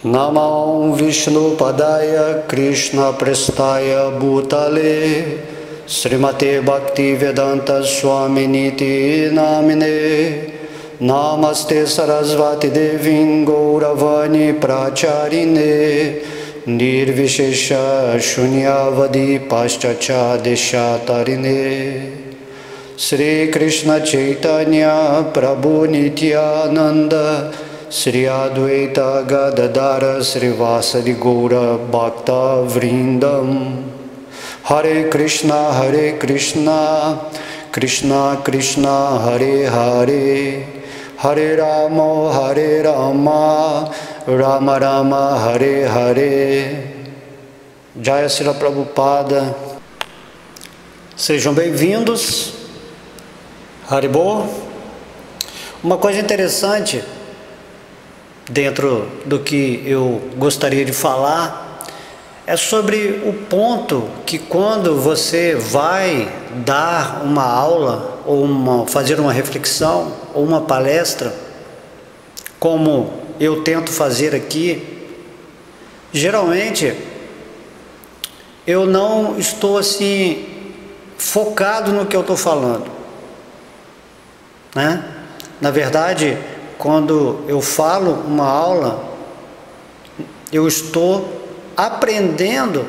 Namah Vishnu Padaya Krishna Prestaya Bhutale Srimate Bhakti Vedanta Swaminiti Namine Namaste Sarasvati Devin Gauravani Pracharine Nirvishesha Shunyavadi Paschacha Deshatarine Sri Krishna Chaitanya Prabhu Nityananda Sri Advaita Gadadara Srivasadi Gaura Bhakta Vrindam Hare Krishna Krishna Krishna Hare Hare Hare Rama Rama Rama Hare Hare. Jaya Srila Prabhupada. Sejam bem-vindos. Haribol. Uma coisa interessante dentro do que eu gostaria de falar é sobre o ponto que quando você vai dar uma aula ou fazer uma reflexão ou uma palestra, como eu tento fazer aqui, geralmente eu não estou assim focado no que eu estou falando, né? Na verdade, quando eu falo uma aula, eu estou aprendendo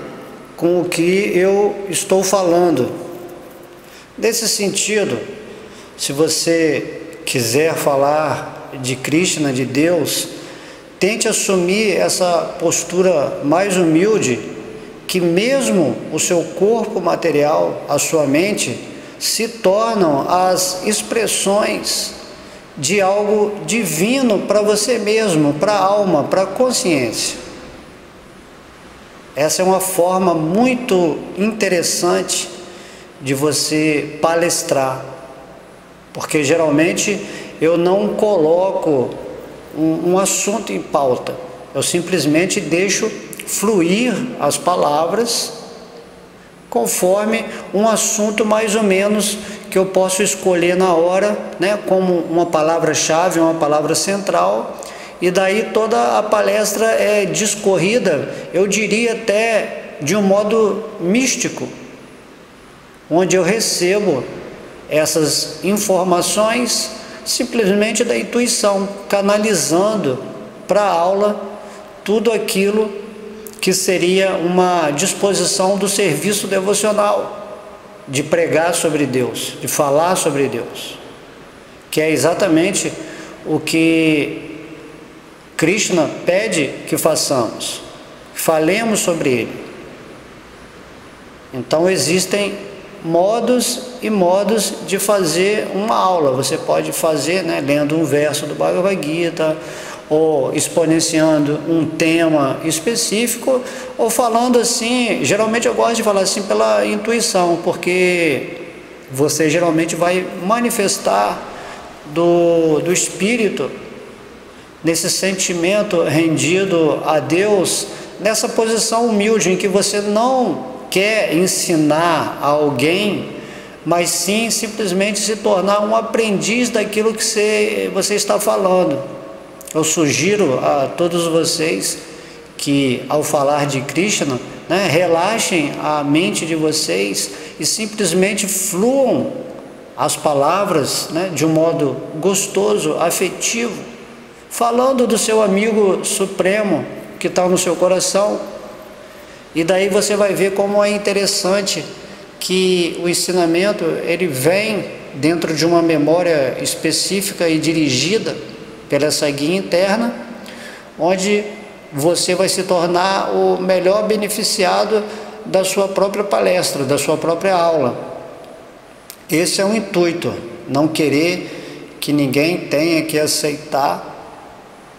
com o que eu estou falando. Nesse sentido, se você quiser falar de Krishna, de Deus, tente assumir essa postura mais humilde, que mesmo o seu corpo material, a sua mente, se tornam as expressões de algo divino para você mesmo, para a alma, para a consciência. Essa é uma forma muito interessante de você palestrar, porque geralmente eu não coloco um assunto em pauta, eu simplesmente deixo fluir as palavras conforme um assunto mais ou menos que eu posso escolher na hora, né, como uma palavra-chave, uma palavra central, e daí toda a palestra é discorrida, eu diria até de um modo místico, onde eu recebo essas informações simplesmente da intuição, canalizando para a aula tudo aquilo que seria uma disposição do serviço devocional, de pregar sobre Deus, de falar sobre Deus, que é exatamente o que Krishna pede que façamos, falemos sobre Ele. Então existem modos e modos de fazer uma aula. Você pode fazer, né, lendo um verso do Bhagavad Gita, ou exponenciando um tema específico, ou falando assim. Geralmente eu gosto de falar assim pela intuição, porque você geralmente vai manifestar do espírito, nesse sentimento rendido a Deus, nessa posição humilde em que você não quer ensinar a alguém, mas sim simplesmente se tornar um aprendiz daquilo que você está falando. Eu sugiro a todos vocês que, ao falar de Krishna, né, relaxem a mente de vocês e simplesmente fluam as palavras, né, de um modo gostoso, afetivo, falando do seu amigo supremo que está no seu coração. E daí você vai ver como é interessante que o ensinamento ele vem dentro de uma memória específica e dirigida pela essa guia interna, onde você vai se tornar o melhor beneficiado da sua própria palestra, da sua própria aula. Esse é o intuito, não querer que ninguém tenha que aceitar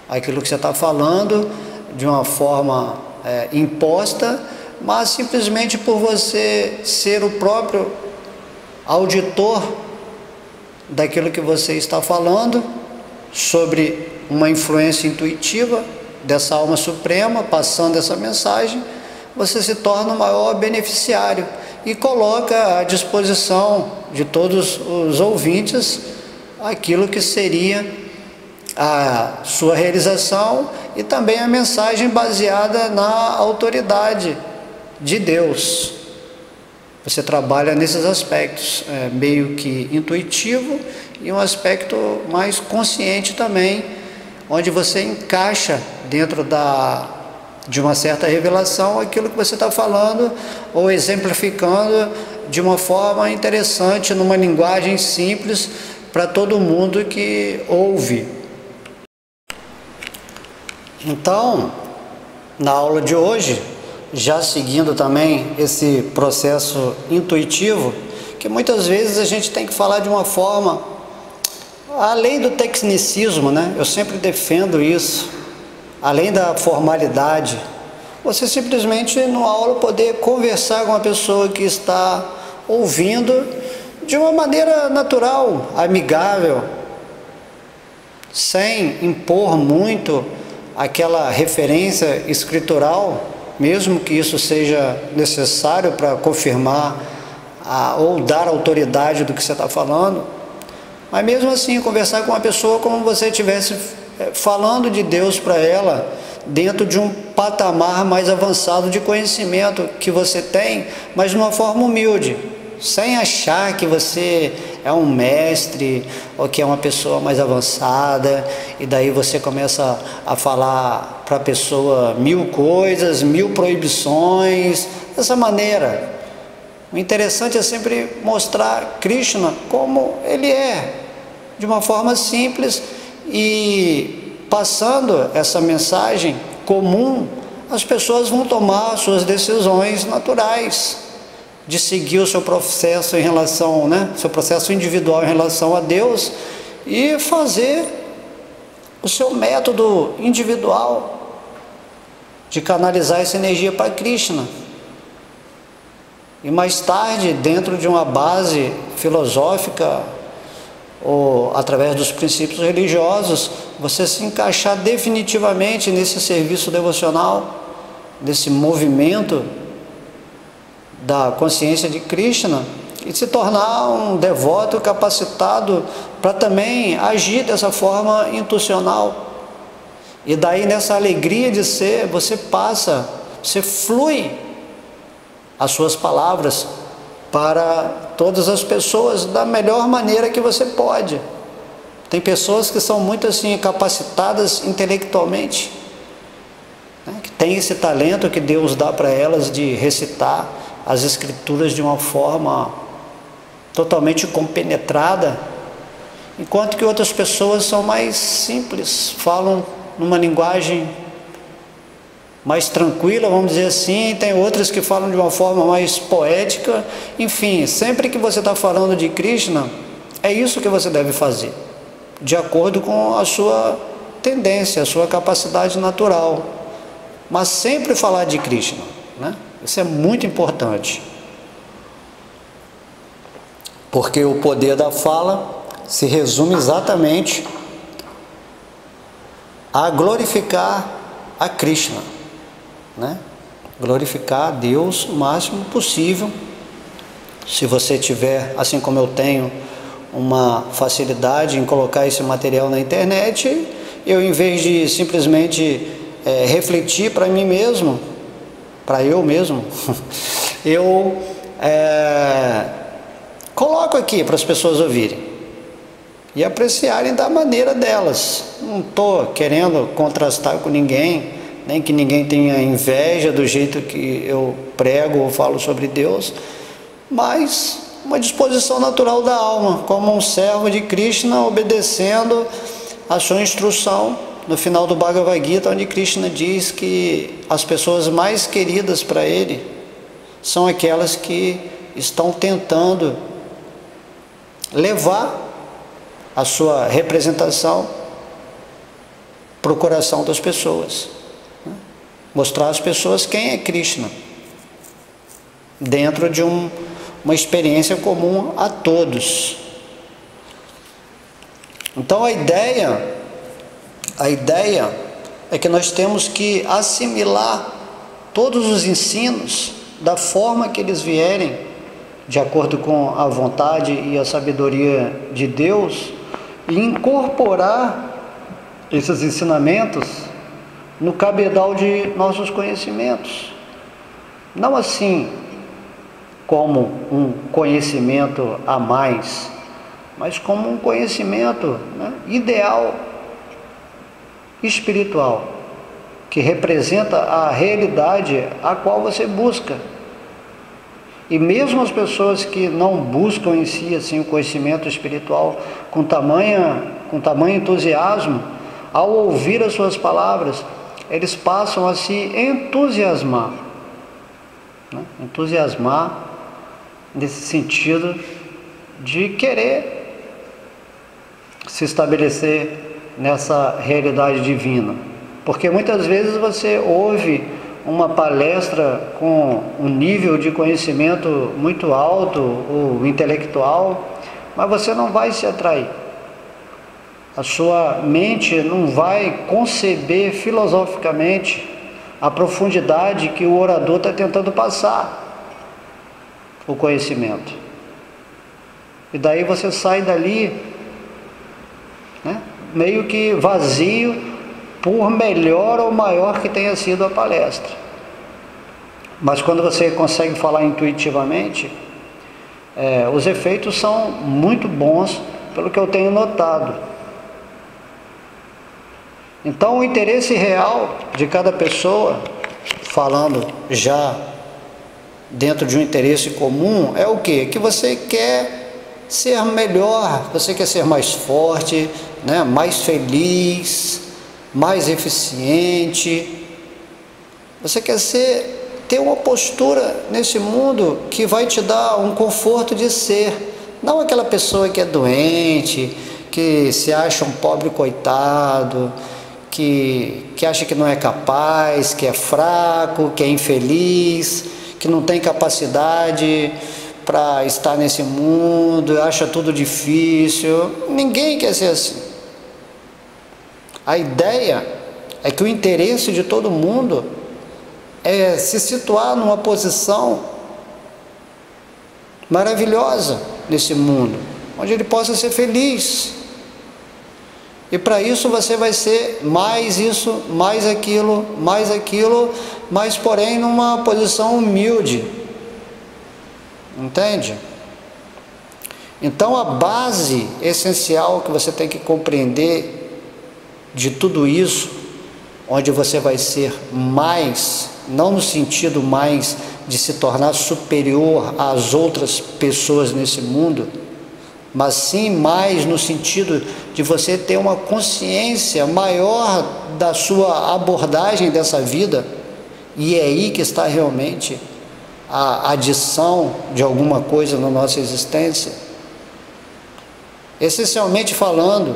aquilo que você está falando de uma forma imposta, mas simplesmente por você ser o próprio auditor daquilo que você está falando, sobre uma influência intuitiva dessa alma suprema, passando essa mensagem, você se torna o maior beneficiário e coloca à disposição de todos os ouvintes aquilo que seria a sua realização e também a mensagem baseada na autoridade de Deus. Você trabalha nesses aspectos, meio que intuitivo e um aspecto mais consciente também, onde você encaixa dentro de uma certa revelação aquilo que você está falando ou exemplificando de uma forma interessante, numa linguagem simples para todo mundo que ouve. Então, na aula de hoje, já seguindo também esse processo intuitivo, que muitas vezes a gente tem que falar de uma forma, além do tecnicismo, né? Eu sempre defendo isso, além da formalidade, você simplesmente, numa aula, poder conversar com a pessoa que está ouvindo de uma maneira natural, amigável, sem impor muito aquela referência escritural, mesmo que isso seja necessário para confirmar ou dar autoridade do que você está falando, mas mesmo assim conversar com uma pessoa como você estivesse falando de Deus para ela, dentro de um patamar mais avançado de conhecimento que você tem, mas de uma forma humilde, sem achar que você é um mestre ou que é uma pessoa mais avançada, e daí você começa a falar para a pessoa 1000 coisas, 1000 proibições, dessa maneira. O interessante é sempre mostrar Krishna como ele é, de uma forma simples, e passando essa mensagem comum, as pessoas vão tomar suas decisões naturais de seguir o seu processo em relação, seu processo individual em relação a Deus, e fazer o seu método individual de canalizar essa energia para Krishna. E mais tarde, dentro de uma base filosófica ou através dos princípios religiosos, você se encaixar definitivamente nesse serviço devocional, nesse movimento da consciência de Krishna, e se tornar um devoto capacitado para também agir dessa forma intuicional. E daí, nessa alegria de ser, você flui as suas palavras para todas as pessoas da melhor maneira que você pode. Tem pessoas que são muito assim capacitadas intelectualmente, que tem esse talento que Deus dá para elas de recitar as escrituras de uma forma totalmente compenetrada, enquanto que outras pessoas são mais simples, falam numa linguagem mais tranquila, vamos dizer assim. Tem outras que falam de uma forma mais poética. Enfim, sempre que você está falando de Krishna, é isso que você deve fazer, de acordo com a sua tendência, a sua capacidade natural, mas sempre falar de Krishna, Isso é muito importante, porque o poder da fala se resume exatamente a glorificar a Krishna, glorificar a Deus o máximo possível. Se você tiver, assim como eu tenho, uma facilidade em colocar esse material na internet, eu, em vez de simplesmente refletir para mim mesmo, para eu mesmo, eu coloco aqui para as pessoas ouvirem e apreciarem da maneira delas. Não estou querendo contrastar com ninguém, nem que ninguém tenha inveja do jeito que eu prego ou falo sobre Deus, mas uma disposição natural da alma, como um servo de Krishna obedecendo a sua instrução no final do Bhagavad Gita, onde Krishna diz que as pessoas mais queridas para ele são aquelas que estão tentando levar a sua representação para o coração das pessoas, mostrar às pessoas quem é Krishna, dentro de uma experiência comum a todos. Então a ideia é que nós temos que assimilar todos os ensinos da forma que eles vierem, de acordo com a vontade e a sabedoria de Deus, e incorporar esses ensinamentos no cabedal de nossos conhecimentos. Não assim como um conhecimento a mais, mas como um conhecimento, né, ideal, espiritual, que representa a realidade a qual você busca. E mesmo as pessoas que não buscam em si assim, o conhecimento espiritual com tamanho entusiasmo, ao ouvir as suas palavras, eles passam a se entusiasmar, né? Entusiasmar nesse sentido de querer se estabelecer nessa realidade divina. Porque muitas vezes você ouve uma palestra com um nível de conhecimento muito alto ou intelectual, mas você não vai se atrair. A sua mente não vai conceber filosoficamente a profundidade que o orador está tentando passar o conhecimento. E daí você sai dali, né, meio que vazio, por melhor ou maior que tenha sido a palestra. Mas quando você consegue falar intuitivamente, os efeitos são muito bons, pelo que eu tenho notado. Então o interesse real de cada pessoa, falando já dentro de um interesse comum, é o quê? Que você quer ser melhor, você quer ser mais forte, né? Mais feliz, mais eficiente. Você quer ter uma postura nesse mundo que vai te dar um conforto de ser, não aquela pessoa que é doente, que se acha um pobre coitado, que acha que não é capaz, que é fraco, que é infeliz, que não tem capacidade para estar nesse mundo, acha tudo difícil. Ninguém quer ser assim. A ideia é que o interesse de todo mundo é se situar numa posição maravilhosa nesse mundo, onde ele possa ser feliz. E para isso você vai ser mais isso, mais aquilo, mas porém numa posição humilde. Entende? Então a base essencial que você tem que compreender de tudo isso, onde você vai ser mais, não no sentido mais de se tornar superior às outras pessoas nesse mundo, mas sim mais no sentido de você ter uma consciência maior da sua abordagem dessa vida, e é aí que está realmente a adição de alguma coisa na nossa existência. Essencialmente falando,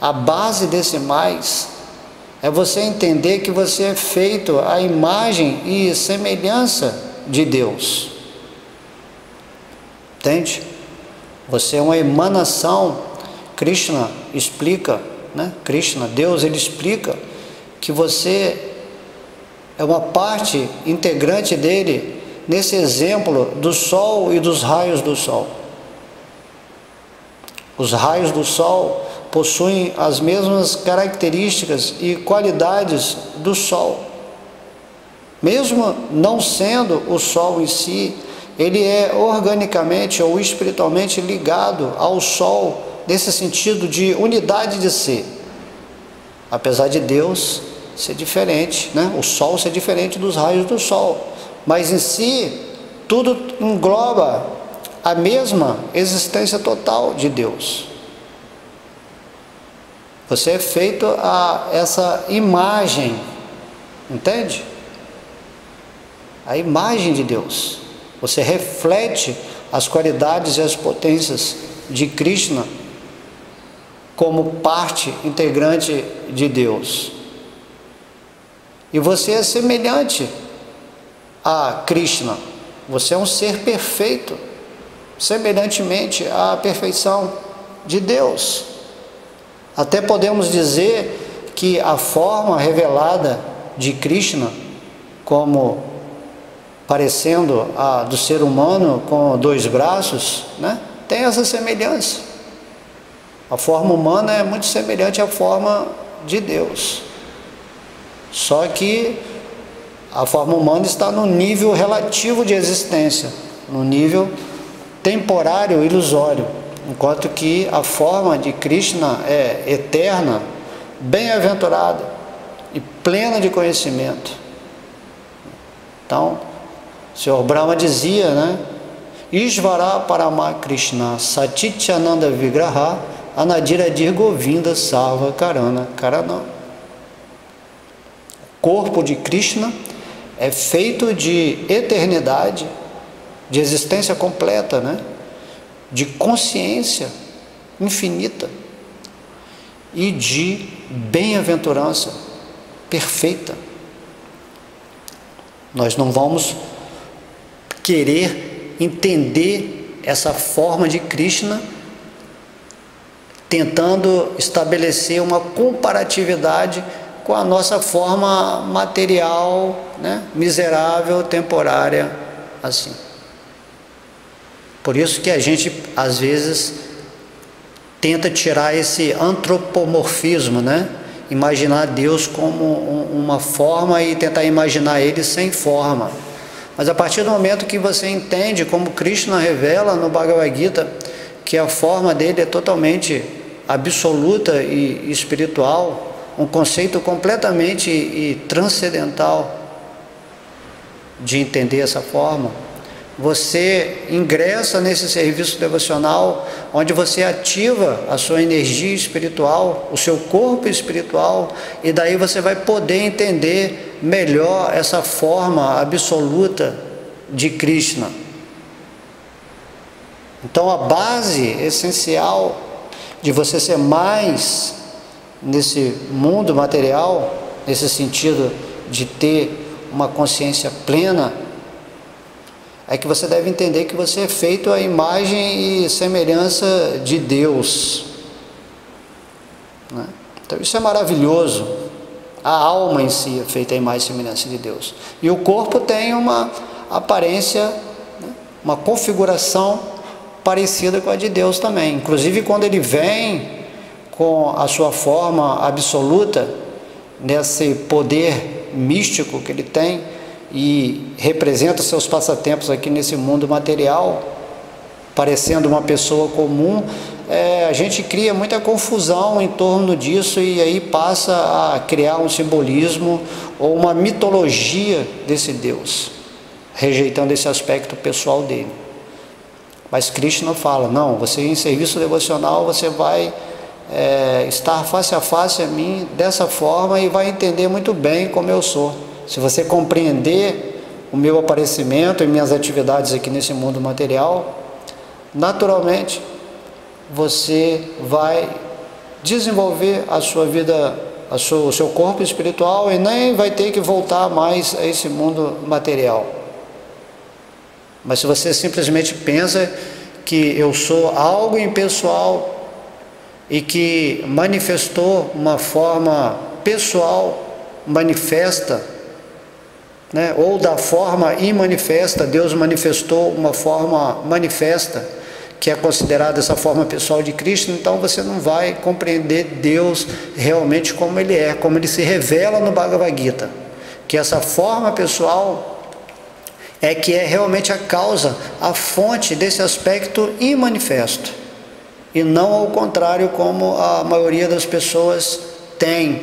a base desse mais é você entender que você é feito à imagem e semelhança de Deus. Entende? Você é uma emanação. Krishna explica, né? Krishna, Deus, ele explica que você é uma parte integrante dele, nesse exemplo do sol e dos raios do sol. Os raios do sol possuem as mesmas características e qualidades do sol. Mesmo não sendo o sol em si, ele é organicamente ou espiritualmente ligado ao sol, nesse sentido de unidade de ser. Apesar de Deus ser diferente, né? O sol ser diferente dos raios do sol, mas em si tudo engloba a mesma existência total de Deus. Você é feito a essa imagem, entende? A imagem de Deus. Você reflete as qualidades e as potências de Krishna como parte integrante de Deus. E você é semelhante a Krishna. Você é um ser perfeito, semelhantemente à perfeição de Deus. Até podemos dizer que a forma revelada de Krishna, como parecendo a do ser humano com dois braços, né, tem essa semelhança. A forma humana é muito semelhante à forma de Deus. Só que a forma humana está no nível relativo de existência, no nível temporário, ilusório, enquanto que a forma de Krishna é eterna, bem-aventurada e plena de conhecimento. Então, o Senhor Brahma dizia, né? Ishvara Parama Krishna Satityananda Vigraha Anadiradir Govinda Sarva Karana Karanam. O corpo de Krishna é feito de eternidade, de existência completa, né? De consciência infinita e de bem-aventurança perfeita. Nós não vamos querer entender essa forma de Krishna tentando estabelecer uma comparatividade com a nossa forma material, né, miserável, temporária, assim. Por isso que a gente, às vezes, tenta tirar esse antropomorfismo, né? Imaginar Deus como uma forma e tentar imaginar Ele sem forma. Mas a partir do momento que você entende, como Krishna revela no Bhagavad Gita, que a forma dele é totalmente absoluta e espiritual, um conceito completamente transcendental de entender essa forma, você ingressa nesse serviço devocional, onde você ativa a sua energia espiritual, o seu corpo espiritual, e daí você vai poder entender melhor essa forma absoluta de Krishna. Então a base essencial de você ser mais nesse mundo material, nesse sentido de ter uma consciência plena, é que você deve entender que você é feito à imagem e semelhança de Deus, né? Então isso é maravilhoso. A alma em si é feita à imagem e semelhança de Deus, e o corpo tem uma aparência, né, uma configuração parecida com a de Deus também. Inclusive quando ele vem com a sua forma absoluta, nesse poder místico que ele tem, e representa seus passatempos aqui nesse mundo material, parecendo uma pessoa comum, a gente cria muita confusão em torno disso, e aí passa a criar um simbolismo ou uma mitologia desse Deus, rejeitando esse aspecto pessoal dele. Mas Krishna fala, não, você em serviço devocional, você vai estar face a face a mim dessa forma e vai entender muito bem como eu sou. Se você compreender o meu aparecimento e minhas atividades aqui nesse mundo material, naturalmente você vai desenvolver a sua vida, o seu corpo espiritual, e nem vai ter que voltar mais a esse mundo material. Mas se você simplesmente pensa que eu sou algo impessoal e que manifestou uma forma pessoal, manifesta, né, ou da forma imanifesta, Deus manifestou uma forma manifesta, que é considerada essa forma pessoal de Cristo, então você não vai compreender Deus realmente como Ele é, como Ele se revela no Bhagavad Gita, que essa forma pessoal é que é realmente a causa, a fonte desse aspecto imanifesto, e não ao contrário como a maioria das pessoas tem,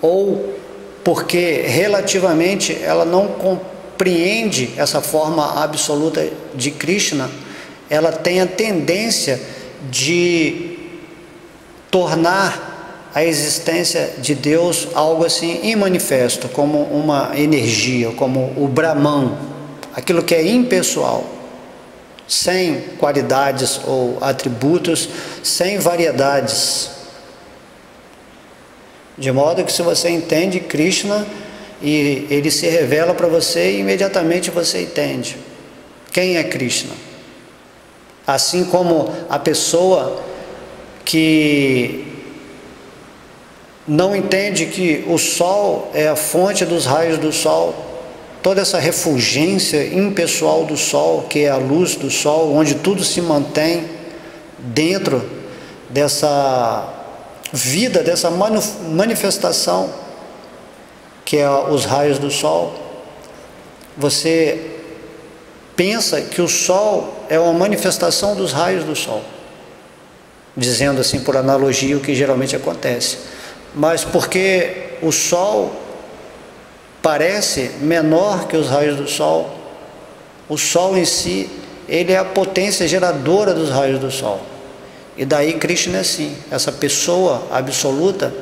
ou porque relativamente ela não compreende essa forma absoluta de Krishna, ela tem a tendência de tornar a existência de Deus algo assim imanifesto, como uma energia, como o Brahman, aquilo que é impessoal, sem qualidades ou atributos, sem variedades. De modo que se você entende Krishna e ele se revela para você, imediatamente você entende quem é Krishna. Assim como a pessoa que não entende que o sol é a fonte dos raios do sol, toda essa refulgência impessoal do sol, que é a luz do sol, onde tudo se mantém dentro dessa vida, dessa manifestação que é os raios do sol, você pensa que o sol é uma manifestação dos raios do sol, dizendo assim por analogia o que geralmente acontece, mas porque o sol parece menor que os raios do sol, o sol em si, ele é a potência geradora dos raios do sol. E daí Krishna é assim, essa pessoa absoluta,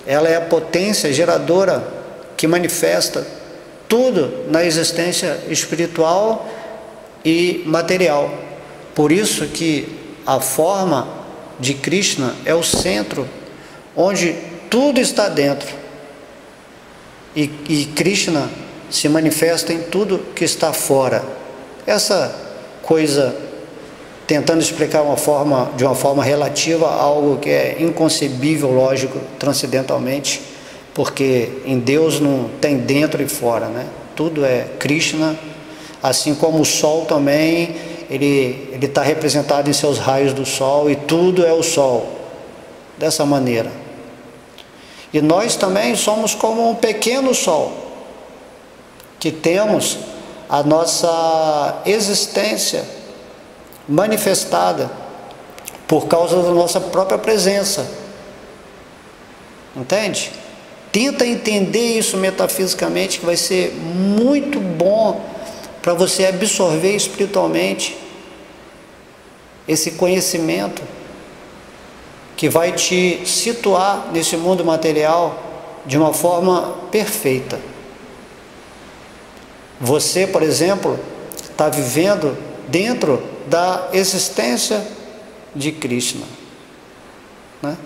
ela é a potência geradora que manifesta tudo na existência espiritual e material. Por isso que a forma de Krishna é o centro, onde tudo está dentro. E Krishna se manifesta em tudo que está fora. Essa coisa, tentando explicar de uma forma relativa a algo que é inconcebível, lógico, transcendentalmente, porque em Deus não tem dentro e fora, né? Tudo é Krishna, assim como o sol também, ele está representado em seus raios do sol, e tudo é o sol, dessa maneira. E nós também somos como um pequeno sol, que temos a nossa existência manifestada por causa da nossa própria presença. Entende? Tenta entender isso metafisicamente, que vai ser muito bom para você absorver espiritualmente esse conhecimento que vai te situar nesse mundo material de uma forma perfeita. Você, por exemplo, está vivendo dentro da existência de Krishna, né?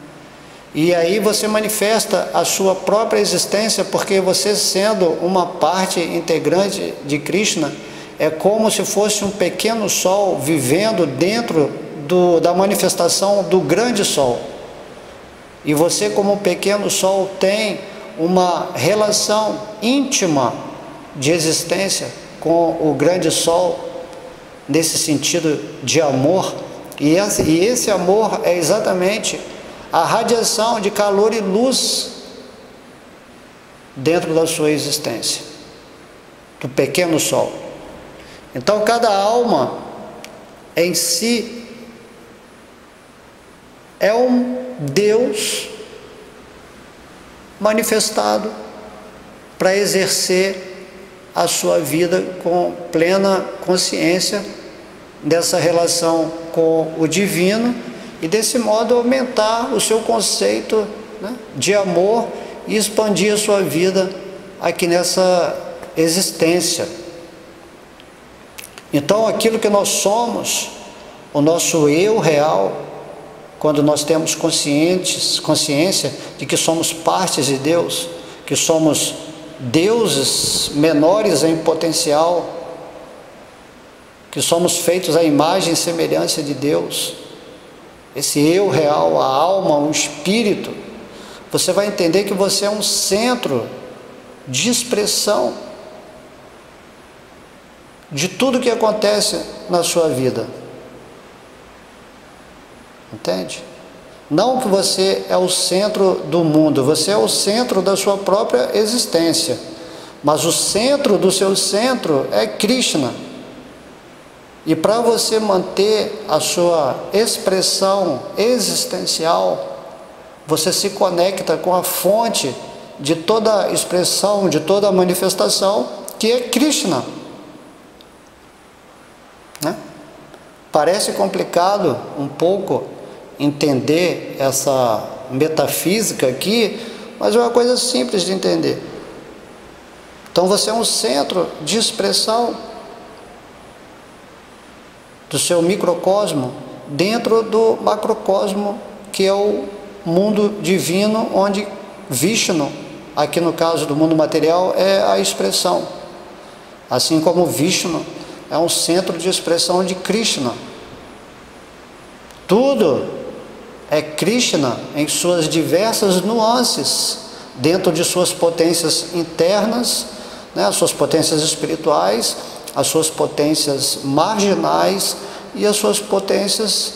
E aí você manifesta a sua própria existência, porque você, sendo uma parte integrante de Krishna, é como se fosse um pequeno sol vivendo dentro da manifestação do grande sol. E você, como um pequeno sol, tem uma relação íntima de existência com o grande sol, nesse sentido de amor, e esse amor é exatamente a radiação de calor e luz dentro da sua existência, do pequeno sol. Então cada alma em si é um Deus manifestado para exercer a sua vida com plena consciência dessa relação com o divino, e desse modo aumentar o seu conceito, né, de amor, e expandir a sua vida aqui nessa existência. Então aquilo que nós somos, o nosso eu real, quando nós temos consciência de que somos partes de Deus, que somos deuses menores em potencial, que somos feitos à imagem e semelhança de Deus, esse eu real, a alma, o espírito, você vai entender que você é um centro de expressão de tudo que acontece na sua vida. Entende? Não que você é o centro do mundo, você é o centro da sua própria existência, mas o centro do seu centro é Krishna. E para você manter a sua expressão existencial, você se conecta com a fonte de toda expressão, de toda manifestação, que é Krishna, né? Parece complicado um pouco entender essa metafísica aqui, mas é uma coisa simples de entender. Então você é um centro de expressão do seu microcosmo dentro do macrocosmo, que é o mundo divino, onde Vishnu, aqui no caso do mundo material, é a expressão, assim como Vishnu é um centro de expressão de Krishna. Tudo é Krishna em suas diversas nuances, dentro de suas potências internas, né, as suas potências espirituais, as suas potências marginais e as suas potências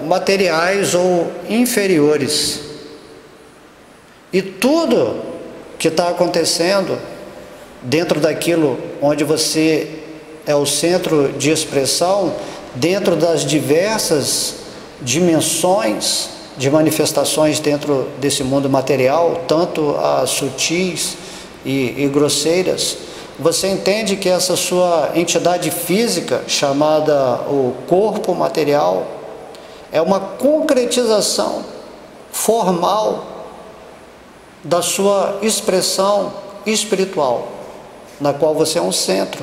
materiais ou inferiores. E tudo que está acontecendo dentro daquilo onde você é o centro de expressão, dentro das diversas dimensões de manifestações dentro desse mundo material, tanto as sutis e grosseiras, você entende que essa sua entidade física, chamada o corpo material, é uma concretização formal da sua expressão espiritual, na qual você é um centro.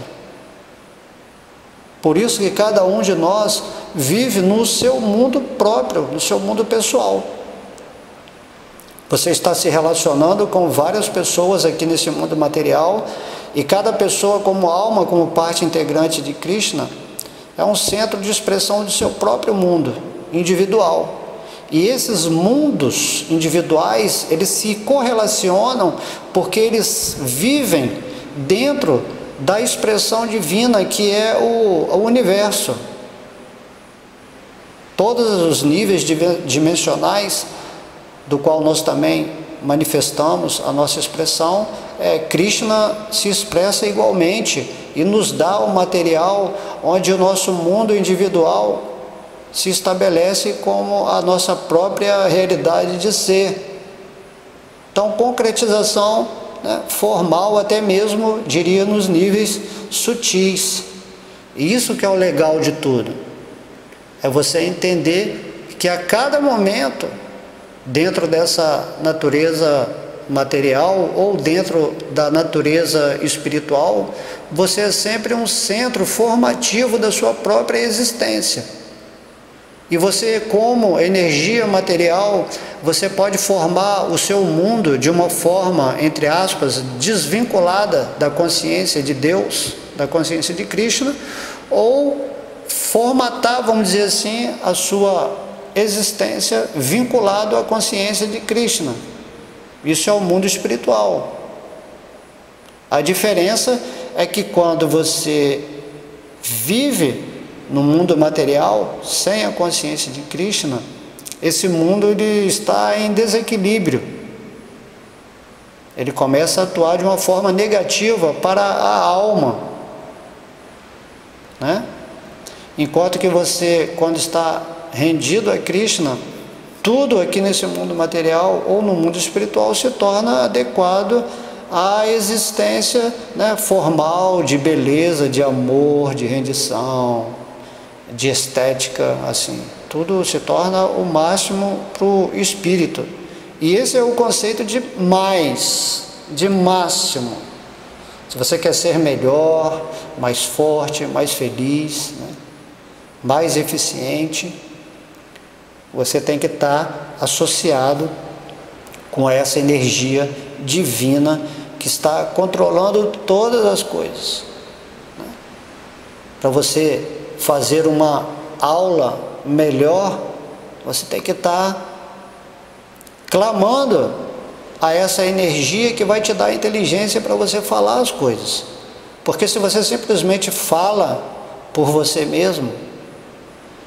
Por isso que cada um de nós vive no seu mundo próprio, no seu mundo pessoal. Você está se relacionando com várias pessoas aqui nesse mundo material, e cada pessoa como alma, como parte integrante de Krishna, é um centro de expressão do seu próprio mundo individual. E esses mundos individuais, eles se correlacionam porque eles vivem dentro da expressão divina que é o universo. Todos os níveis dimensionais do qual nós também manifestamos a nossa expressão, Krishna se expressa igualmente e nos dá o material onde o nosso mundo individual se estabelece como a nossa própria realidade de ser. Então, concretização, né, formal, até mesmo, diria, nos níveis sutis. E isso que é o legal de tudo, é você entender que a cada momento, dentro dessa natureza material ou dentro da natureza espiritual, você é sempre um centro formativo da sua própria existência. E você, como energia material, você pode formar o seu mundo de uma forma, entre aspas, desvinculada da consciência de Deus, da consciência de Krishna, ou formatar, vamos dizer assim, a sua existência vinculado à consciência de Krishna. Isso é o mundo espiritual. A diferença é que quando você vive no mundo material, sem a consciência de Krishna, esse mundo ele está em desequilíbrio. Ele começa a atuar de uma forma negativa para a alma, né? Enquanto que você, quando está rendido a Krishna, tudo aqui nesse mundo material ou no mundo espiritual se torna adequado à existência, né, formal, de beleza, de amor, de rendição, de estética, assim, tudo se torna o máximo para o espírito. E esse é o conceito de mais, de máximo. Se você quer ser melhor, mais forte, mais feliz, né, mais eficiente, você tem que estar associado com essa energia divina que está controlando todas as coisas, né? Para você fazer uma aula melhor, você tem que estar clamando a essa energia que vai te dar inteligência para você falar as coisas. Porque se você simplesmente fala por você mesmo,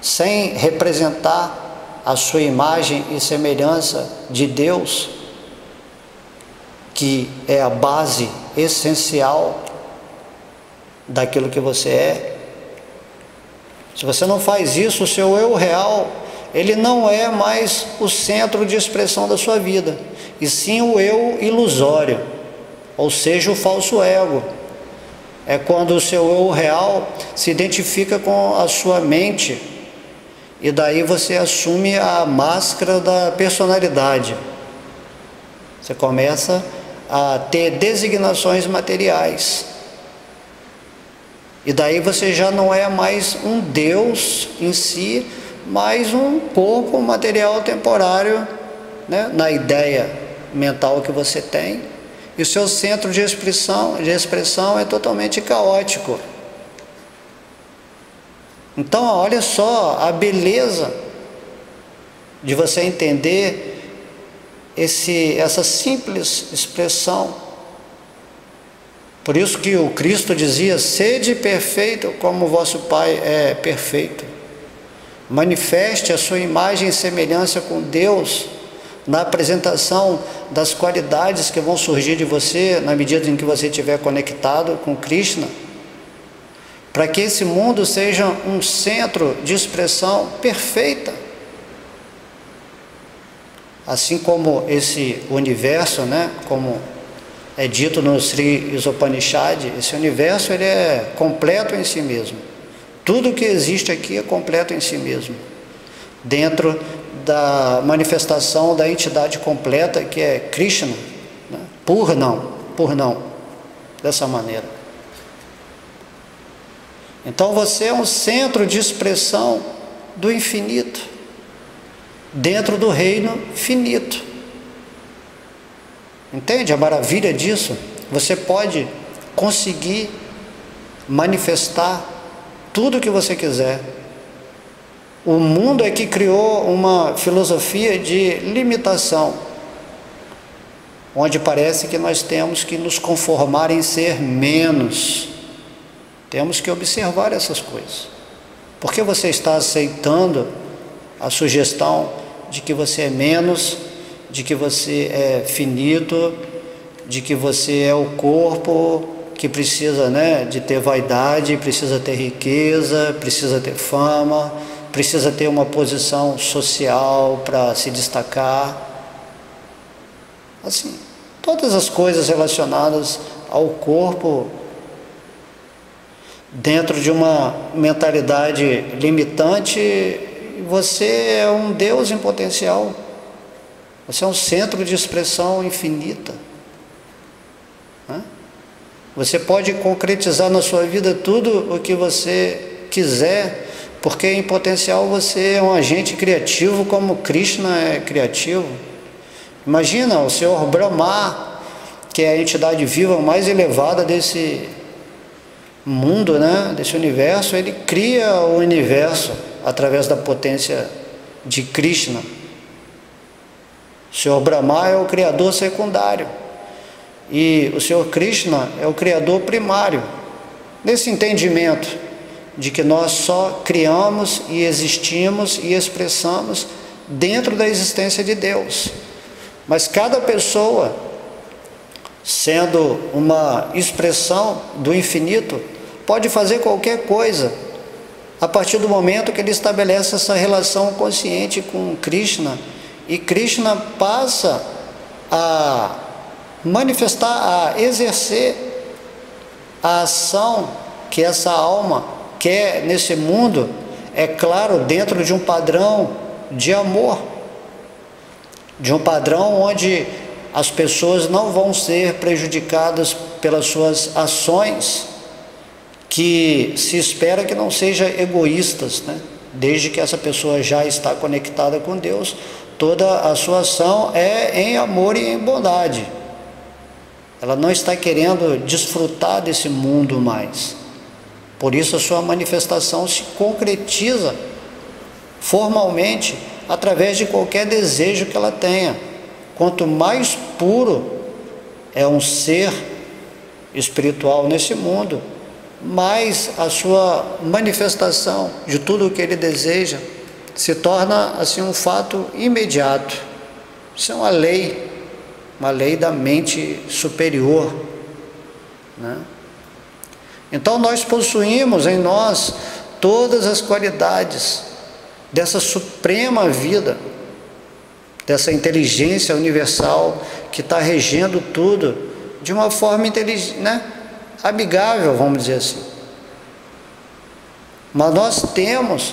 sem representar a sua imagem e semelhança de Deus, que é a base essencial daquilo que você é, se você não faz isso, o seu eu real, ele não é mais o centro de expressão da sua vida, e sim o eu ilusório, ou seja, o falso ego. É quando o seu eu real se identifica com a sua mente, e daí você assume a máscara da personalidade. Você começa a ter designações materiais. E daí você já não é mais um Deus em si, mas um corpo material temporário, né, na ideia mental que você tem. E o seu centro de expressão é totalmente caótico. Então, olha só a beleza de você entender essa simples expressão. Por isso que o Cristo dizia: sede perfeito como vosso Pai é perfeito. Manifeste a sua imagem e semelhança com Deus na apresentação das qualidades que vão surgir de você na medida em que você estiver conectado com Krishna, para que esse mundo seja um centro de expressão perfeita. Assim como esse universo, né, como é dito no Sri Isopanishad, esse universo ele é completo em si mesmo. Tudo que existe aqui é completo em si mesmo, dentro da manifestação da entidade completa que é Krishna, né? Por não, dessa maneira. Então você é um centro de expressão do infinito, dentro do reino finito. Entende a maravilha disso? Você pode conseguir manifestar tudo o que você quiser. O mundo é que criou uma filosofia de limitação, onde parece que nós temos que nos conformar em ser menos. Temos que observar essas coisas. Por que você está aceitando a sugestão de que você é menos, de que você é finito, de que você é o corpo que precisa, né, de ter vaidade, precisa ter riqueza, precisa ter fama, precisa ter uma posição social para se destacar? Assim, todas as coisas relacionadas ao corpo, dentro de uma mentalidade limitante, você é um Deus em potencial. Você é um centro de expressão infinita, né? Você pode concretizar na sua vida tudo o que você quiser, porque em potencial você é um agente criativo como Krishna é criativo. Imagina o Senhor Brahma, que é a entidade viva mais elevada desse mundo, né, desse universo. Ele cria o universo através da potência de Krishna. O Senhor Brahma é o criador secundário e o Senhor Krishna é o criador primário. Nesse entendimento de que nós só criamos e existimos e expressamos dentro da existência de Deus, mas cada pessoa, sendo uma expressão do infinito, pode fazer qualquer coisa a partir do momento que ele estabelece essa relação consciente com Krishna, e Krishna passa a manifestar, a exercer a ação que essa alma quer nesse mundo, é claro, dentro de um padrão de amor, de um padrão onde as pessoas não vão ser prejudicadas pelas suas ações, que se espera que não sejam egoístas, né? Desde que essa pessoa já está conectada com Deus, toda a sua ação é em amor e em bondade. Ela não está querendo desfrutar desse mundo mais. Por isso a sua manifestação se concretiza formalmente através de qualquer desejo que ela tenha. Quanto mais puro é um ser espiritual nesse mundo, mais a sua manifestação de tudo o que ele deseja se torna assim um fato imediato. Isso é uma lei da mente superior, né? Então nós possuímos em nós todas as qualidades dessa suprema vida, dessa inteligência universal que está regendo tudo de uma forma inteligente, né? Amigável, vamos dizer assim. Mas nós temos,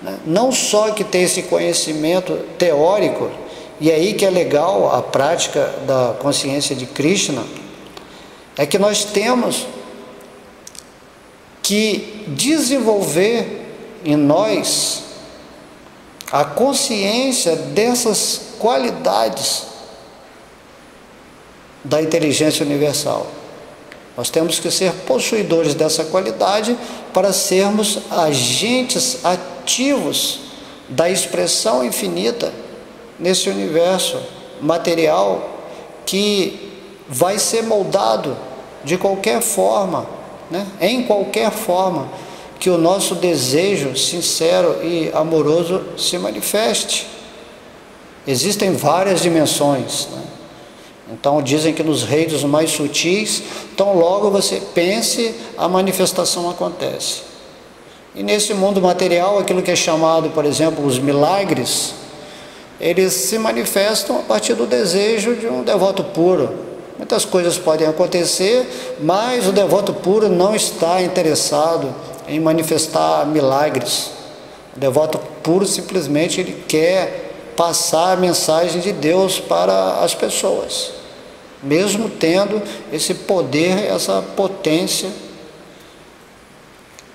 né, não só que ter esse conhecimento teórico, e aí que é legal a prática da consciência de Krishna, é que nós temos que desenvolver em nós a consciência dessas qualidades da inteligência universal. Nós temos que ser possuidores dessa qualidade para sermos agentes ativos da expressão infinita nesse universo material que vai ser moldado de qualquer forma, né? Em qualquer forma que o nosso desejo sincero e amoroso se manifeste. Existem várias dimensões, né? Então dizem que nos reinos mais sutis, então logo você pense, a manifestação acontece. E nesse mundo material, aquilo que é chamado, por exemplo, os milagres, eles se manifestam a partir do desejo de um devoto puro. Muitas coisas podem acontecer, mas o devoto puro não está interessado em manifestar milagres. O devoto puro simplesmente ele quer passar a mensagem de Deus para as pessoas, mesmo tendo esse poder, essa potência,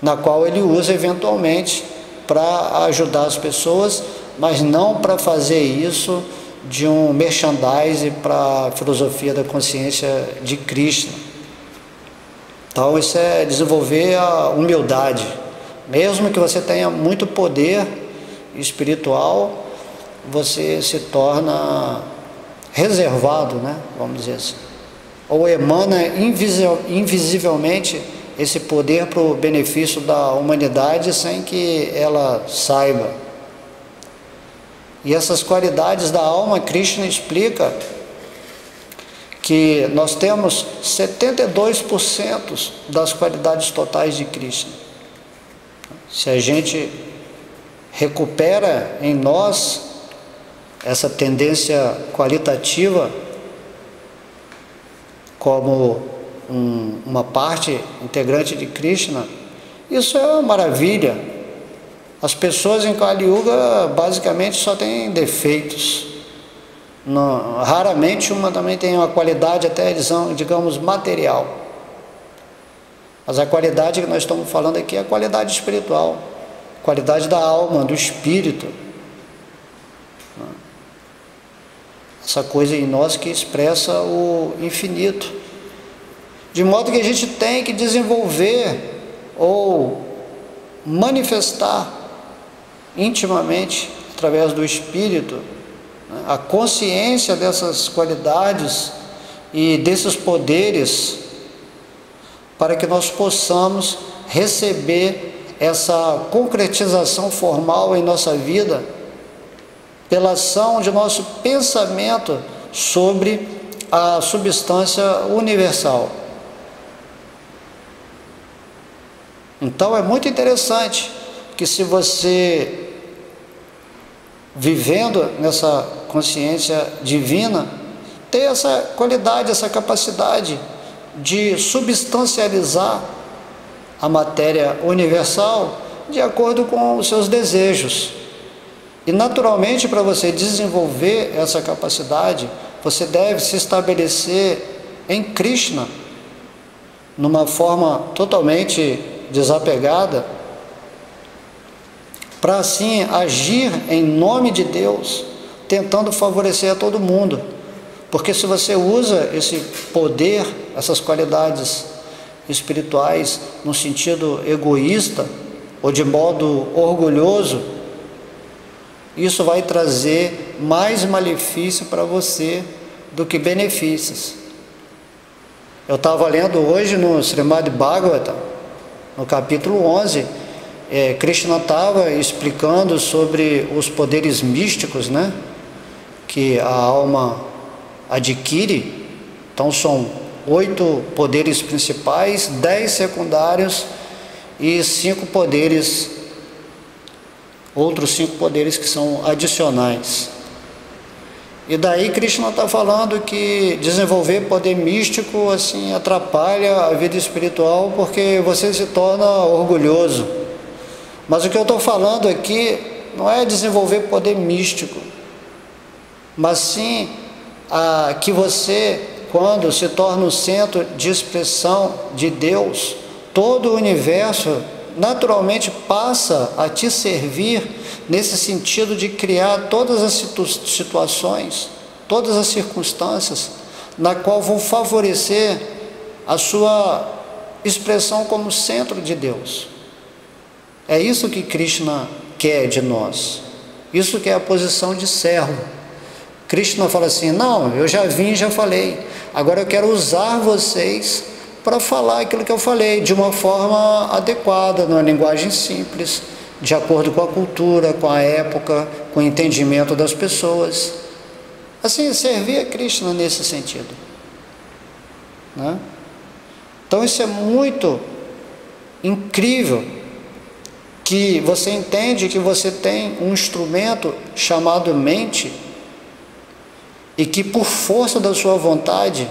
na qual ele usa eventualmente para ajudar as pessoas, mas não para fazer isso de um merchandising para a filosofia da consciência de Krishna. Então isso é desenvolver a humildade. Mesmo que você tenha muito poder espiritual, você se torna reservado, né? Vamos dizer assim. Ou emana invisivelmente esse poder para o benefício da humanidade sem que ela saiba. E essas qualidades da alma, Krishna explica que nós temos 72% das qualidades totais de Krishna. Se a gente recupera em nós essa tendência qualitativa como uma parte integrante de Krishna, isso é uma maravilha. As pessoas em Kali Yuga basicamente só têm defeitos. Não, raramente uma também tem uma qualidade até, digamos, material. Mas a qualidade que nós estamos falando aqui é a qualidade espiritual, qualidade da alma, do espírito. Essa coisa em nós que expressa o infinito. De modo que a gente tem que desenvolver ou manifestar intimamente, através do espírito, né, a consciência dessas qualidades e desses poderes, para que nós possamos receber essa concretização formal em nossa vida, pela ação de nosso pensamento sobre a substância universal. Então é muito interessante que, se você vivendo nessa consciência divina, ter essa qualidade, essa capacidade de substancializar a matéria universal de acordo com os seus desejos. E naturalmente, para você desenvolver essa capacidade, você deve se estabelecer em Krishna, numa forma totalmente desapegada, para assim agir em nome de Deus, tentando favorecer a todo mundo. Porque se você usa esse poder, essas qualidades espirituais no sentido egoísta ou de modo orgulhoso, isso vai trazer mais malefício para você do que benefícios. Eu estava lendo hoje no Srimad Bhagavatam, no capítulo 11, Krishna estava explicando sobre os poderes místicos, né, que a alma adquire. Então são 8 poderes principais, 10 secundários e 5 poderes, outros 5 poderes que são adicionais. E daí Krishna está falando que desenvolver poder místico assim atrapalha a vida espiritual, porque você se torna orgulhoso. Mas o que eu estou falando aqui não é desenvolver poder místico, mas sim que você, quando se torna o centro de expressão de Deus, todo o universo naturalmente passa a te servir nesse sentido de criar todas as situações, todas as circunstâncias na qual vão favorecer a sua expressão como centro de Deus. É isso que Krishna quer de nós. Isso que é a posição de servo. Krishna fala assim: não, eu já vim, já falei, agora eu quero usar vocês para falar aquilo que eu falei de uma forma adequada, numa linguagem simples, de acordo com a cultura, com a época, com o entendimento das pessoas. Assim, servir a Krishna nesse sentido, né? Então isso é muito incrível, que você entende que você tem um instrumento chamado mente, e que por força da sua vontade,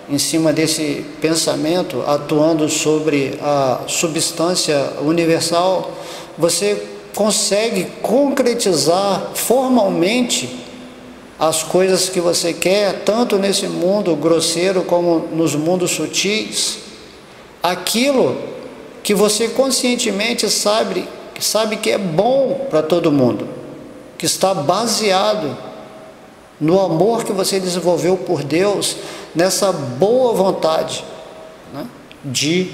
em cima desse pensamento, atuando sobre a substância universal, você consegue concretizar formalmente as coisas que você quer, tanto nesse mundo grosseiro como nos mundos sutis, aquilo que você conscientemente sabe que é bom para todo mundo, que está baseado no amor que você desenvolveu por Deus, nessa boa vontade, né, de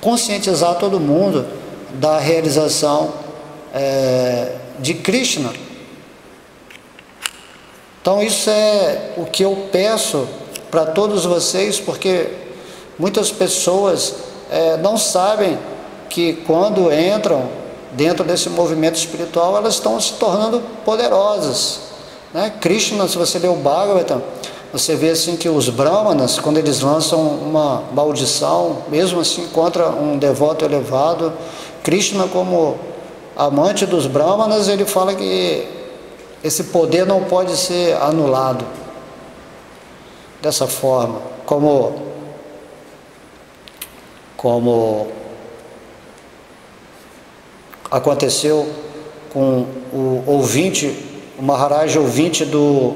conscientizar todo mundo da realização de Krishna. Então isso é o que eu peço para todos vocês, porque muitas pessoas não sabem que quando entram dentro desse movimento espiritual, elas estão se tornando poderosas, né? Krishna, se você ler o Bhagavatam, você vê assim que os brahmanas, quando eles lançam uma maldição, mesmo assim contra um devoto elevado, Krishna, como amante dos brahmanas, ele fala que esse poder não pode ser anulado dessa forma, como aconteceu com o ouvinte, o Maharaj ouvinte do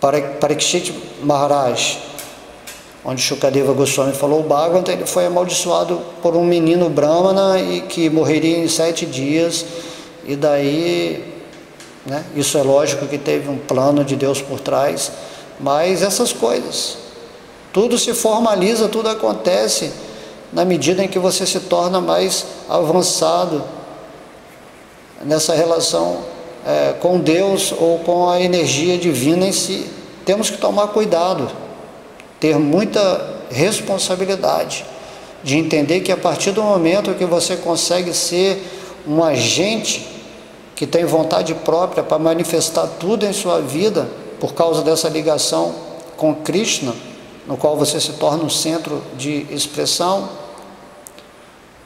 Parikshit Maharaj, onde Shukadeva Goswami falou o Bhagavatam. Ele foi amaldiçoado por um menino brahmana e que morreria em 7 dias, e daí, né, isso é lógico que teve um plano de Deus por trás, mas essas coisas, tudo se formaliza, tudo acontece na medida em que você se torna mais avançado nessa relação com Deus ou com a energia divina em si. Temos que tomar cuidado, ter muita responsabilidade de entender que a partir do momento que você consegue ser um agente que tem vontade própria para manifestar tudo em sua vida, por causa dessa ligação com Krishna, no qual você se torna um centro de expressão,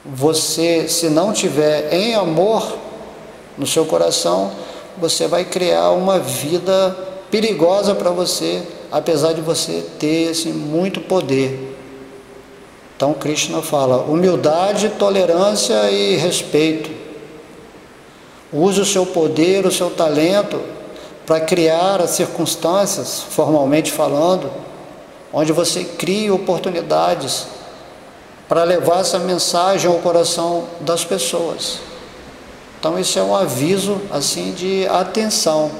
você, se não tiver em amor no seu coração, você vai criar uma vida perigosa para você, apesar de você ter esse muito poder. Então Krishna fala: humildade, tolerância e respeito. Use o seu poder, o seu talento para criar as circunstâncias, formalmente falando, onde você crie oportunidades para levar essa mensagem ao coração das pessoas. Então isso é um aviso assim de atenção,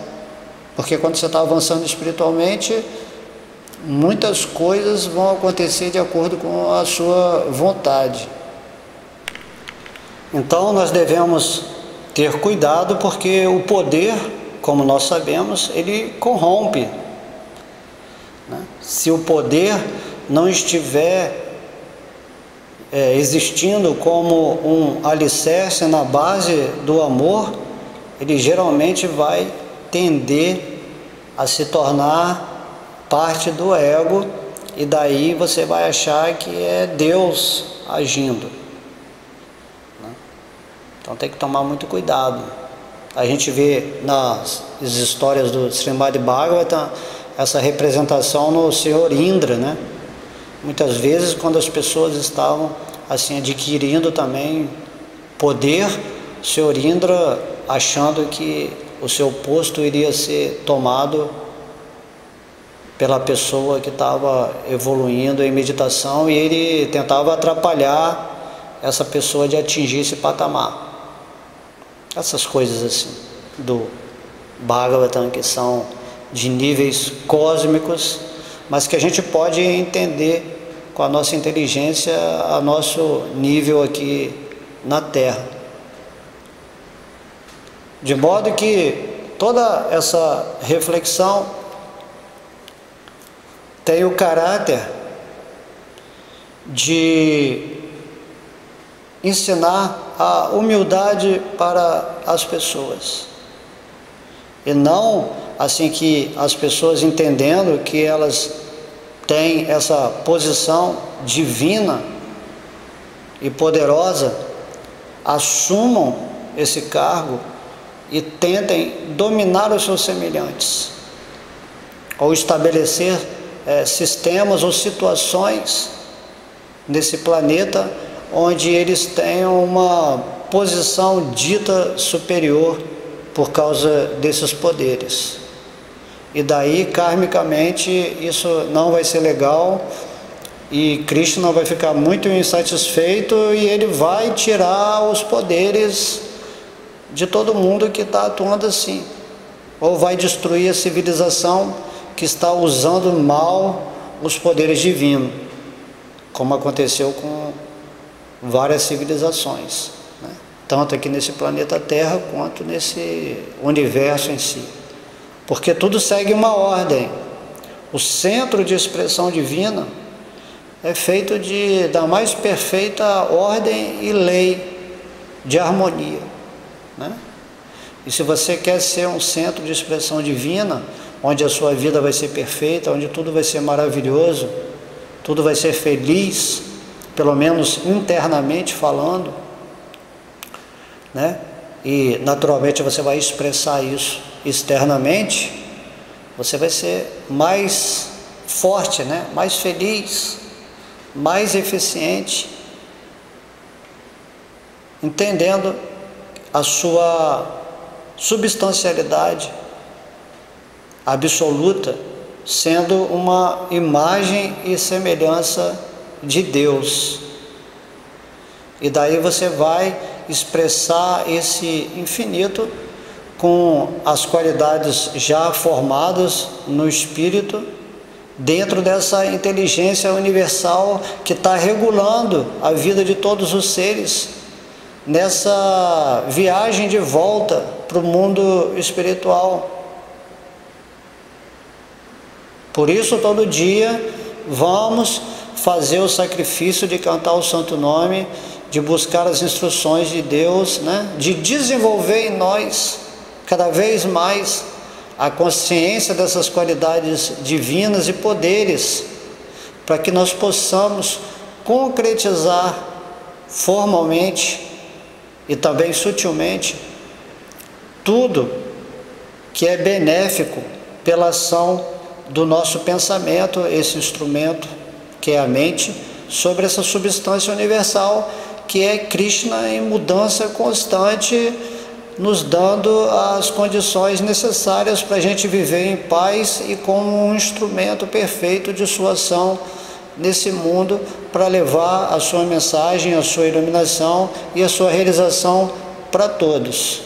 porque quando você está avançando espiritualmente, muitas coisas vão acontecer de acordo com a sua vontade. Então nós devemos ter cuidado, porque o poder, como nós sabemos, ele corrompe, né? Se o poder não estiver existindo como um alicerce na base do amor, ele geralmente vai tender a se tornar parte do ego, e daí você vai achar que é Deus agindo, né? Então tem que tomar muito cuidado. A gente vê nas histórias do Srimad Bhagavatam essa representação no Senhor Indra, né? Muitas vezes, quando as pessoas estavam assim adquirindo também poder, o Senhor Indra, achando que o seu posto iria ser tomado pela pessoa que estava evoluindo em meditação, e ele tentava atrapalhar essa pessoa de atingir esse patamar. Essas coisas assim do Bhagavatam, que são de níveis cósmicos, mas que a gente pode entender com a nossa inteligência a nosso nível aqui na Terra. De modo que toda essa reflexão tem o caráter de ensinar a humildade para as pessoas. E não assim que as pessoas, entendendo que elas têm essa posição divina e poderosa, assumam esse cargo e tentem dominar os seus semelhantes, ou estabelecer sistemas ou situações nesse planeta onde eles tenham uma posição dita superior por causa desses poderes. E daí, karmicamente, isso não vai ser legal, e Krishna vai ficar muito insatisfeito e ele vai tirar os poderes de todo mundo que está atuando assim, ou vai destruir a civilização que está usando mal os poderes divinos, como aconteceu com várias civilizações, né? Tanto aqui nesse planeta Terra quanto nesse universo em si, porque tudo segue uma ordem. O centro de expressão divina é feito da mais perfeita ordem e lei de harmonia, né? E se você quer ser um centro de expressão divina, onde a sua vida vai ser perfeita, onde tudo vai ser maravilhoso, tudo vai ser feliz, pelo menos internamente falando, né? E naturalmente você vai expressar isso externamente, você vai ser mais forte, né? Mais feliz, mais eficiente, entendendo a sua substancialidade absoluta, sendo uma imagem e semelhança de Deus. E daí você vai expressar esse infinito com as qualidades já formadas no espírito, dentro dessa inteligência universal que está regulando a vida de todos os seres nessa viagem de volta para o mundo espiritual. Por isso, todo dia vamos fazer o sacrifício de cantar o santo nome, de buscar as instruções de Deus, né? De desenvolver em nós cada vez mais a consciência dessas qualidades divinas e poderes, para que nós possamos concretizar formalmente e também sutilmente tudo que é benéfico pela ação do nosso pensamento, esse instrumento que é a mente, sobre essa substância universal que é Krishna em mudança constante, nos dando as condições necessárias para a gente viver em paz e como um instrumento perfeito de sua ação nesse mundo, para levar a sua mensagem, a sua iluminação e a sua realização para todos,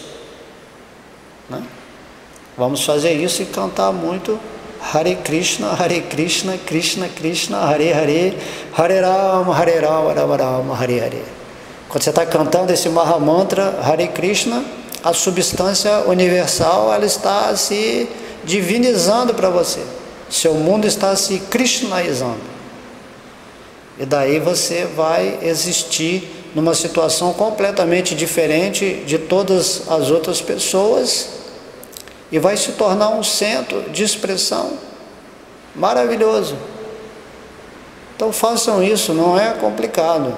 né? Vamos fazer isso e cantar muito Hare Krishna, Krishna Krishna, Hare Hare, Hare Rama, Rama Rama, Hare Hare. Quando você está cantando esse Mahamantra Hare Krishna, a substância universal, ela está se divinizando para você, seu mundo está se krishnaizando, e daí você vai existir numa situação completamente diferente de todas as outras pessoas e vai se tornar um centro de expressão maravilhoso. Então façam isso, não é complicado.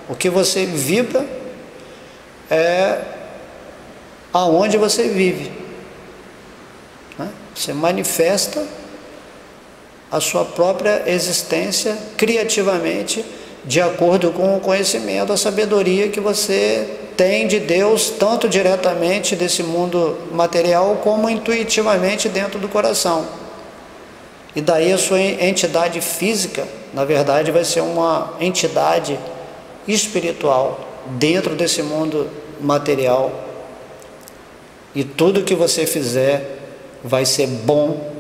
O que você vibra é aonde você vive, né? Você manifesta a sua própria existência criativamente, de acordo com o conhecimento, a sabedoria que você tem de Deus, tanto diretamente desse mundo material, como intuitivamente dentro do coração. E daí a sua entidade física, na verdade, vai ser uma entidade espiritual dentro desse mundo material. E tudo que você fizer vai ser bom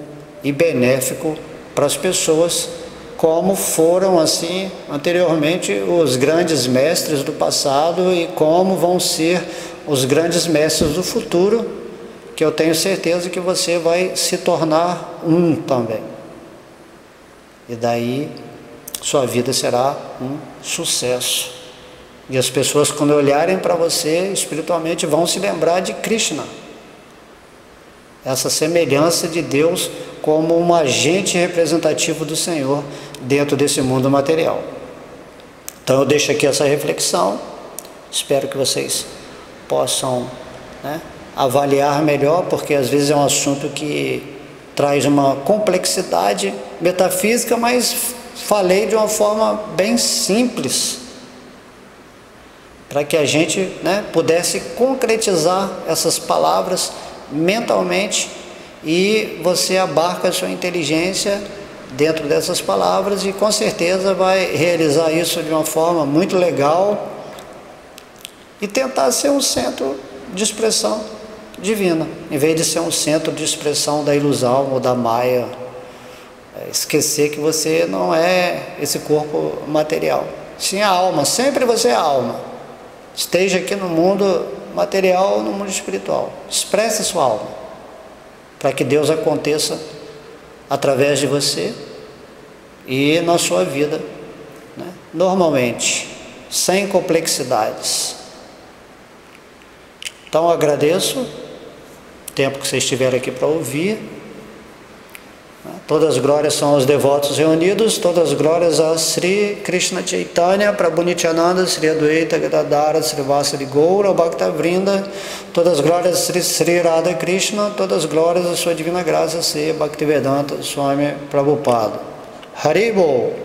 e benéfico para as pessoas, como foram assim anteriormente os grandes mestres do passado e como vão ser os grandes mestres do futuro, que eu tenho certeza que você vai se tornar um também. E daí sua vida será um sucesso. E as pessoas, quando olharem para você espiritualmente, vão se lembrar de Krishna. Essa semelhança de Deus como um agente representativo do Senhor dentro desse mundo material. Então eu deixo aqui essa reflexão, espero que vocês possam, né, avaliar melhor, porque às vezes é um assunto que traz uma complexidade metafísica, mas falei de uma forma bem simples, para que a gente, né, pudesse concretizar essas palavras mentalmente, e você abarca a sua inteligência dentro dessas palavras e com certeza vai realizar isso de uma forma muito legal e tentar ser um centro de expressão divina, em vez de ser um centro de expressão da ilusão ou da maia. Esquecer que você não é esse corpo material, sim a alma, sempre você é a alma. Esteja aqui no mundo material ou no mundo espiritual, expresse a sua alma, para que Deus aconteça através de você e na sua vida, né, normalmente, sem complexidades. Então agradeço o tempo que vocês tiveram aqui para ouvir. Todas as glórias são aos devotos reunidos, todas as glórias a Sri Krishna Chaitanya, Prabhu Nityananda, Sri Adwaita Gadadara, Sri Vasari Goura, Bhakta Vrinda, todas as glórias a Sri Radha Krishna, todas as glórias a sua divina graça, Sri Bhaktivedanta Swami Prabhupada. Haribo!